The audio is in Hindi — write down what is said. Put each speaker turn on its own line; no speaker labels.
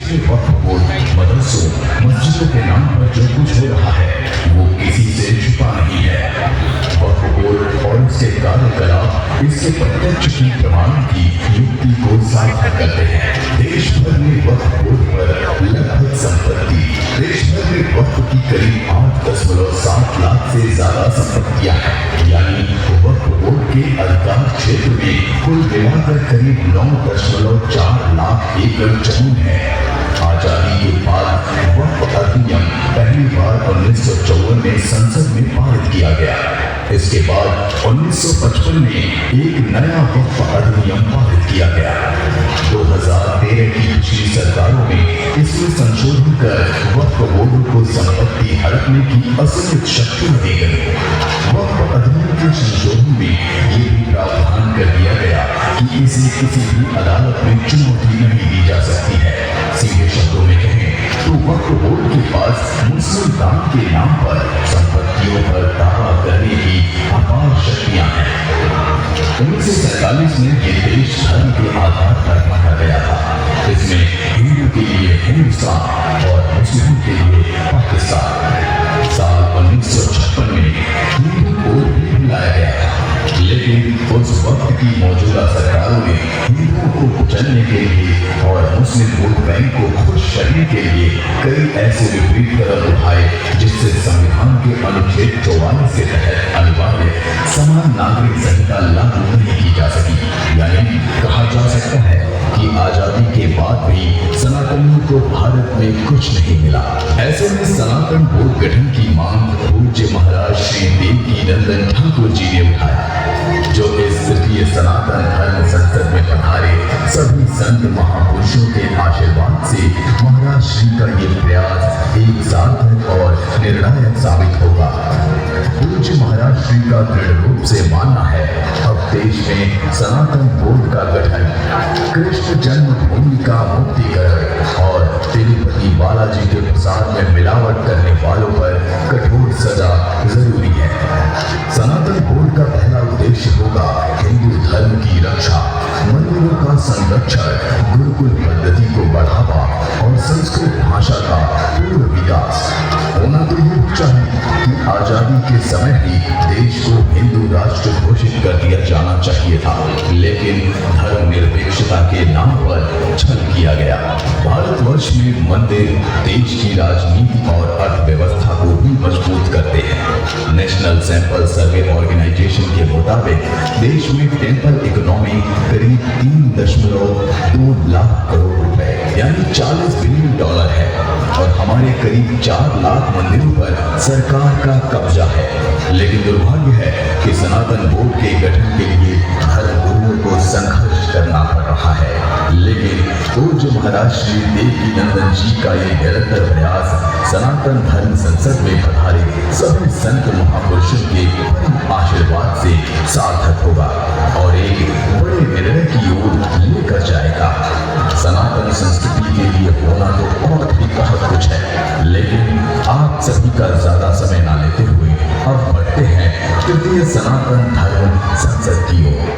वक्फ बोर्ड मदरसों मस्जिदों के नाम पर जो कुछ हो रहा है वो किसी से छुपा नहीं है। वक्फ बोर्ड और उसके कार्यकलाप इसके प्रत्यक्ष की प्रमाण की युक्ति को साझा करते हैं। देश भर में वक्फ बोर्ड पर लगभग संपत्ति देश भर में वक्फ की करीब 8.7 लाख से ज्यादा संपत्तियां हैं। यानी वक्फ बोर्ड के अधिकार क्षेत्र में कुल मिलाकर करीब 9.4 लाख एकड़ जमीन है। आजादी के बाद वक्फ अधिनियम पहली बार 1954 में संसद में पारित किया गया। इसके बाद 1955 में एक नया वक्फ अधिनियम पारित किया गया। 2013 की पिछली सरकारों में इसमें संशोधन कर वक्फ बोर्ड को संपत्ति हड़पने की असीमित शक्ति दी गई। वक्फ अधिनियम के संशोधन में ये भी प्रावधान कर दिया गया कि इसे किसी भी अदालत में चुनौती नहीं दी जा सकती है। सीधे शब्दों में कहें तो वक्फ बोर्ड के पास मुस्लिम दान के नाम पर संपत्तियों पर दावा करने की अपार शक्तियां हैं। 1947 में ये देश धर्म के आधार पर बांटा गया था। इसमें हिंदू के लिए हिंदुस्तान और मुस्लिम के लिए पाकिस्तान। साल 1956 में हिंदू कोड भी बुलाया गया था, लेकिन उस वक्त की मौजूदा सरकारों ने हिंदुओं को कुचलने के लिए और मुस्लिम वोट बैंक को खुश करने के लिए कई ऐसे विपरीत कदम उठाए जिससे संविधान के अनुच्छेद 44 के तहत अनिवार्य समान नागरिक संहिता लागू नहीं की जा सकी। यानी कहा जा सकता है कि आजादी के बाद भी सनातनियों को भारत में कुछ नहीं मिला। ऐसे में सनातन बोर्ड गठन की मांग पूज्य महाराज श्री देवकीनंदन ठाकुर जी ने उठाया, जो इस तृतीय सनातन धर्म संसद में पधारे सभी संत महापुरुषों के आशीर्वाद से महाराज श्री का ये प्रयास एक सार्थक और निर्णायक साबित होगा। पूज्य महाराज श्री का दृढ़ रूप से मानना है अब देश में सनातन बोर्ड का गठन कृष्ण जन्मभूमि का मुक्तिकरण और तिरुपति बालाजी के प्रसाद में मिलावट करने वालों पर कठोर सजा जरूरी है। सनातन बोर्ड का पहला उद्देश्य होगा हिंदू धर्म की रक्षा, मंदिरों का संरक्षण, गुरुकुल पद्धति को बढ़ावा और संस्कृत भाषा का पूर्ण विकास। होना तो ये चाहिए कि आजादी के समय ही देश को हिंदू राष्ट्र घोषित कर दिया जाना चाहिए था, लेकिन धर्मनिरपेक्षता के नाम पर छल किया गया। भारतवर्ष में मंदिर देश की राजनीति और अर्थव्यवस्था को भी मजबूत करते हैं। नेशनल सैंपल सर्वे ऑर्गेनाइजेशन के मुताबिक देश में टेम्पल इकोनॉमी करीब 3.2 लाख करोड़ रुपए यानी 40 बिलियन डॉलर है और हमारे करीब 4 लाख मंदिरों पर सरकार का कब्जा है। लेकिन दुर्भाग्य है कि सनातन बोर्ड के गठन के लिए धर्म गुरुओं को संघर्ष करना पड़ रहा है। लेकिन पूज्य महाराज श्री देवकीनंदन जी का ये निरंतर प्रयास सनातन धर्म संसद में पधारे सभी संत महापुरुषों के आशीर्वाद से सार्थक होगा और एक बड़े निर्णय की ओर लेकर जाएगा। सनातन संस्कृति के लिए होना तो और भी बहुत कुछ है, लेकिन आप सभी का ज्यादा समय ना लेते हुए अब बढ़ते हैं तृतीय सनातन धर्म संसद की ओर।